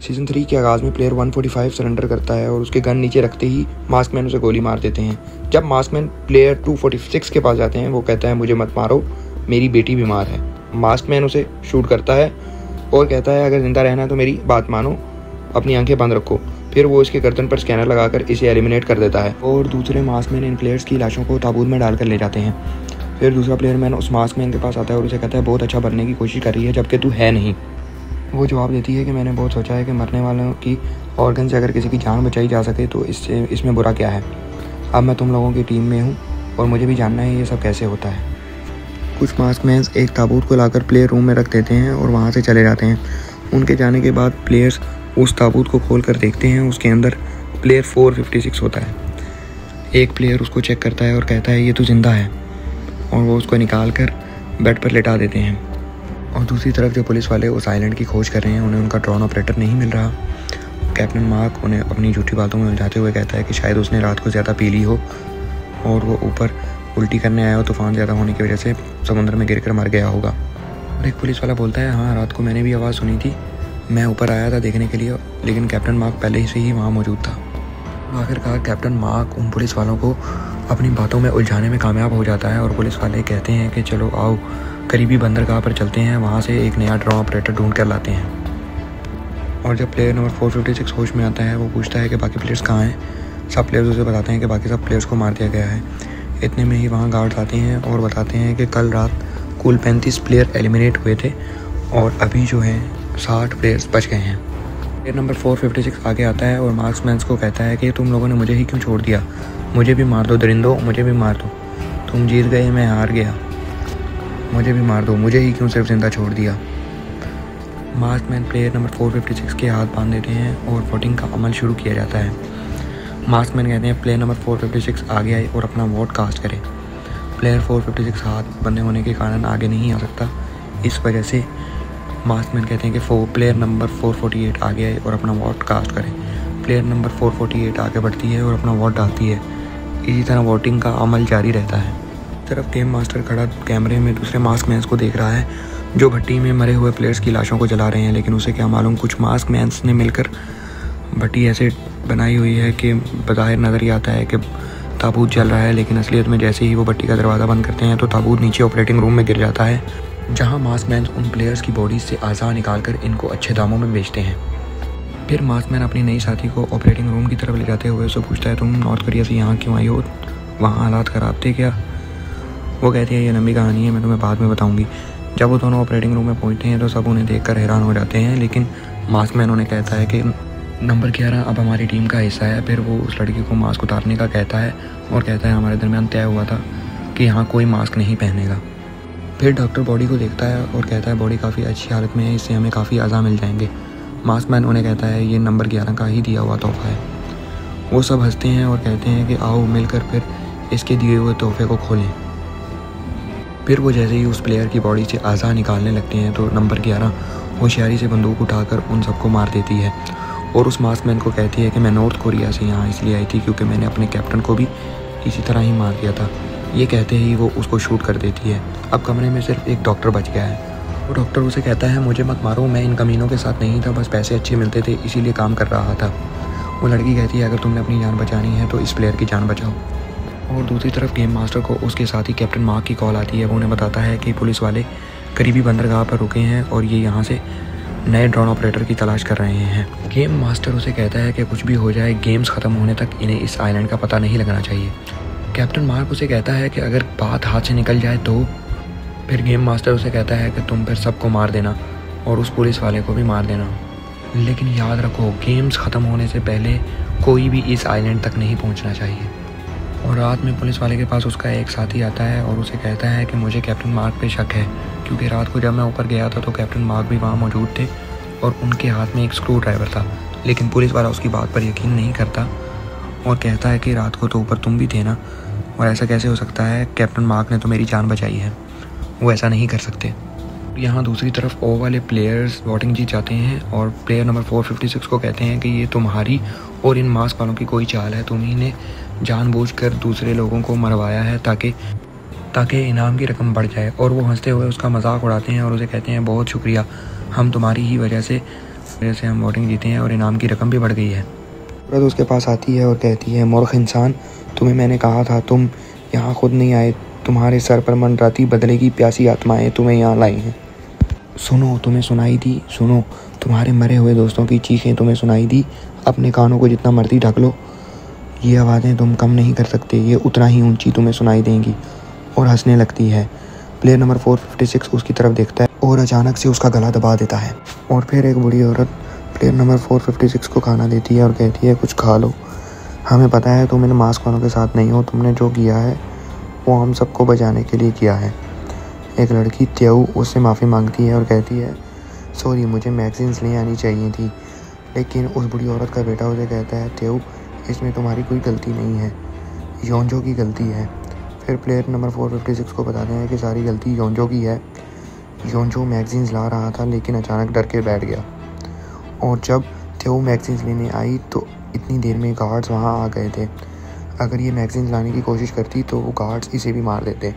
Season 3 के आगाज़ में प्लेयर 145 सरेंडर करता है और उसके गन नीचे रखते ही मास्कमैन उसे गोली मार देते हैं। जब मास्कमैन प्लेयर 246 के पास जाते हैं, वो कहता है मुझे मत मारो, मेरी बेटी बीमार है। मास्कमैन उसे शूट करता है और कहता है अगर जिंदा रहना है तो मेरी बात मानो, अपनी आंखें बंद रखो। फिर वो इसके गर्दन पर स्कैनर लगाकर इसे एलिमिनेट कर देता है और दूसरे मास्कमैन इन प्लेयर्स की लाशों को ताबूत में डालकर ले जाते हैं। फिर दूसरा प्लेयर मैन उस मास्कमैन के पास आता है और उसे कहता है बहुत अच्छा बनने की कोशिश कर रही है जबकि तू है नहीं। वो जवाब देती है कि मैंने बहुत सोचा है कि मरने वालों की ऑर्गन से अगर किसी की जान बचाई जा सके तो इसमें बुरा क्या है। अब मैं तुम लोगों की टीम में हूँ और मुझे भी जानना है ये सब कैसे होता है। कुछ मास्कमैन एक ताबूत को लाकर प्लेयर रूम में रख देते हैं और वहाँ से चले जाते हैं। उनके जाने के बाद प्लेयर्स उस ताबूत को खोल कर देखते हैं, उसके अंदर प्लेयर 456 होता है। एक प्लेयर उसको चेक करता है और कहता है ये तो ज़िंदा है, और वो उसको निकाल कर बेड पर लेटा देते हैं। और दूसरी तरफ जो पुलिस वाले उस आइलैंड की खोज कर रहे हैं, उन्हें उनका ड्रोन ऑपरेटर नहीं मिल रहा। कैप्टन मार्क उन्हें अपनी झूठी बातों में उलझाते हुए कहता है कि शायद उसने रात को ज़्यादा पी ली हो और वो ऊपर उल्टी करने आया हो, तूफान ज़्यादा होने की वजह से समुद्र में गिरकर मर गया होगा। और एक पुलिस वाला बोलता है हाँ, रात को मैंने भी आवाज़ सुनी थी, मैं ऊपर आया था देखने के लिए, लेकिन कैप्टन मार्क पहले से ही वहाँ मौजूद था। आखिरकार कैप्टन मार्क उन पुलिस वालों को अपनी बातों में उलझाने में कामयाब हो जाता है और पुलिस वाले कहते हैं कि चलो आओ करीबी बंदरगाह पर चलते हैं, वहाँ से एक नया ड्रोन ऑपरेटर ढूंढ कर लाते हैं। और जब प्लेयर नंबर 456 होश में आता है, वो पूछता है कि बाकी प्लेयर्स कहाँ हैं। सब प्लेयर्स उसे बताते हैं कि बाकी सब प्लेयर्स को मार दिया गया है। इतने में ही वहाँ गार्ड्स आते हैं और बताते हैं कि कल रात कुल 35 प्लेयर एलिमिनेट हुए थे और अभी जो है 60 प्लेयर्स बच गए हैं। प्लेयर नंबर 456 आगे आता है और मार्क्समैन को कहता है कि तुम लोगों ने मुझे ही क्यों छोड़ दिया, मुझे भी मार दो दरिंदो, मुझे भी मार दो, तुम जीत गए मैं हार गया, मुझे भी मार दो, मुझे ही क्यों सिर्फ जिंदा छोड़ दिया। मार्क्समैन प्लेयर नंबर 456 के हाथ बांध देते हैं और वोटिंग का अमल शुरू किया जाता है। मार्क्समैन कहते हैं प्लेयर नंबर 456 आगे आए और अपना वोट कास्ट करें। प्लेयर 456 हाथ बंधे होने के कारण आगे नहीं आ सकता, इस वजह से मार्क्समैन कहते हैं कि प्लेयर नंबर 448 आगे आए और अपना वोट कास्ट करें। प्लेयर नंबर 448 आगे बढ़ती है और अपना वोट डालती है। इसी तरह वोटिंग का अमल जारी रहता है। तरफ गेम मास्टर खड़ा कैमरे में दूसरे मास्कमैन्स को देख रहा है जो भट्टी में मरे हुए प्लेयर्स की लाशों को जला रहे हैं, लेकिन उसे क्या मालूम कुछ मास्कमैन्स ने मिलकर भट्टी ऐसे बनाई हुई है कि बज़ाहिर नज़र ही आता है कि ताबूत जल रहा है, लेकिन असलियत में जैसे ही वो भट्टी का दरवाज़ा बंद करते हैं तो ताबूत नीचे ऑपरेटिंग रूम में गिर जाता है, जहां मास्कमैन उन प्लेयर्स की बॉडीज से आज़ा निकालकर इनको अच्छे दामों में बेचते हैं। फिर मास्कमैन अपनी नई साथी को ऑपरेटिंग रूम की तरफ ले जाते हुए उससे पूछता है तुम नॉर्थ कोरिया से यहाँ क्यों आई हो, वहाँ हालात ख़राब थे क्या। वो कहती है ये लंबी कहानी है, मैं तुम्हें बाद में बताऊँगी। जब वो दोनों ऑपरेटिंग रूम में पहुँचते हैं तो सब उन्हें देखकर हैरान हो जाते हैं, लेकिन मास्कमैन उन्हें कहता है कि नंबर 11 अब हमारी टीम का हिस्सा है। फिर वो उस लड़की को मास्क उतारने का कहता है और कहता है हमारे दरमियान तय हुआ था कि यहाँ कोई मास्क नहीं पहनेगा। फिर डॉक्टर बॉडी को देखता है और कहता है बॉडी काफ़ी अच्छी हालत में है, इससे हमें काफ़ी आज़ा मिल जाएंगे। मास्कमैन उन्हें कहता है ये नंबर 11 का ही दिया हुआ तोहफा है। वो सब हंसते हैं और कहते हैं कि आओ मिलकर फिर इसके दिए हुए तोहफे को खोलें। फिर वो जैसे ही उस प्लेयर की बॉडी से आज़ा निकालने लगते हैं तो नंबर 11 होशियारी से बंदूक उठाकर उन सबको मार देती है और उस मास्कमैन को कहती है कि मैं नॉर्थ कोरिया से यहाँ इसलिए आई थी क्योंकि मैंने अपने कैप्टन को भी इसी तरह ही मार दिया था। ये कहते ही वो उसको शूट कर देती है। अब कमरे में सिर्फ एक डॉक्टर बच गया है। वो डॉक्टर उसे कहता है मुझे मत मारो, मैं इन कमीनों के साथ नहीं था, बस पैसे अच्छे मिलते थे इसीलिए काम कर रहा था। वो लड़की कहती है अगर तुमने अपनी जान बचानी है तो इस प्लेयर की जान बचाओ। और दूसरी तरफ गेम मास्टर को उसके साथ ही कैप्टन मार्क की कॉल आती है। वो उन्हें बताता है कि पुलिस वाले करीबी बंदरगाह पर रुके हैं और ये यहाँ से नए ड्रोन ऑपरेटर की तलाश कर रहे हैं। गेम मास्टर उसे कहता है कि कुछ भी हो जाए गेम्स ख़त्म होने तक इन्हें इस आइलैंड का पता नहीं लगना चाहिए। कैप्टन मार्क उसे कहता है कि अगर बात हाथ से निकल जाए तो। फिर गेम मास्टर उसे कहता है कि तुम फिर सबको मार देना और उस पुलिस वाले को भी मार देना, लेकिन याद रखो गेम्स ख़त्म होने से पहले कोई भी इस आइलैंड तक नहीं पहुंचना चाहिए। और रात में पुलिस वाले के पास उसका एक साथी आता है और उसे कहता है कि मुझे कैप्टन मार्क पे शक है क्योंकि रात को जब मैं ऊपर गया था तो कैप्टन मार्क भी वहाँ मौजूद थे और उनके हाथ में एक स्क्रू ड्राइवर था, लेकिन पुलिस वाला उसकी बात पर यकीन नहीं करता और कहता है कि रात को तो ऊपर तुम भी थे ना, और ऐसा कैसे हो सकता है, कैप्टन मार्क ने तो मेरी जान बचाई है, वो ऐसा नहीं कर सकते। यहाँ दूसरी तरफ ओ वाले प्लेयर्स वोटिंग जीत जाते हैं और प्लेयर नंबर 456 को कहते हैं कि ये तुम्हारी और इन मास्क वालों की कोई चाल है, तुम्ही ने जानबूझकर दूसरे लोगों को मरवाया है ताकि इनाम की रकम बढ़ जाए। और वो हंसते हुए उसका मजाक उड़ाते हैं और उसे कहते हैं बहुत शुक्रिया, हम तुम्हारी ही वजह से हम वोटिंग जीते हैं और इनाम की रकम भी बढ़ गई है। तो उसके पास आती है और कहती है मूर्ख इंसान, तुम्हें मैंने कहा था तुम यहाँ खुद नहीं आए, तुम्हारे सर पर मंडराती बदले की प्यासी आत्माएं तुम्हें यहाँ लाई हैं। सुनो, तुम्हें सुनाई दी, सुनो, तुम्हारे मरे हुए दोस्तों की चीखें तुम्हें सुनाई दी, अपने कानों को जितना मर्जी ढक लो, ये आवाज़ें तुम कम नहीं कर सकते, ये उतना ही ऊंची तुम्हें सुनाई देंगी। और हंसने लगती है। प्लेयर नंबर 456 उसकी तरफ देखता है और अचानक से उसका गला दबा देता है। और फिर एक बूढ़ी औरत प्लेयर नंबर 456 को खाना देती है और कहती है कुछ खा लो, हमें पता है तुम इन मास्क वालों के साथ नहीं हो, तुमने जो किया है वो हम सबको बचाने के लिए किया है। एक लड़की त्यू उससे माफ़ी मांगती है और कहती है सॉरी, मुझे मैगजीन्स ले आनी चाहिए थी, लेकिन उस बूढ़ी औरत का बेटा उसे कहता है त्यू इसमें तुम्हारी कोई गलती नहीं है, योंजो की गलती है। फिर प्लेयर नंबर 456 को बताते हैं कि सारी गलती योंजो की है, योंजो मैगजीन्स ला रहा था लेकिन अचानक डर के बैठ गया और जब त्यू मैगजीन्स लेने आई तो इतनी देर में गार्ड्स वहाँ आ गए थे। अगर ये मैगजीन्स लाने की कोशिश करती तो वो गार्ड्स इसे भी मार देते।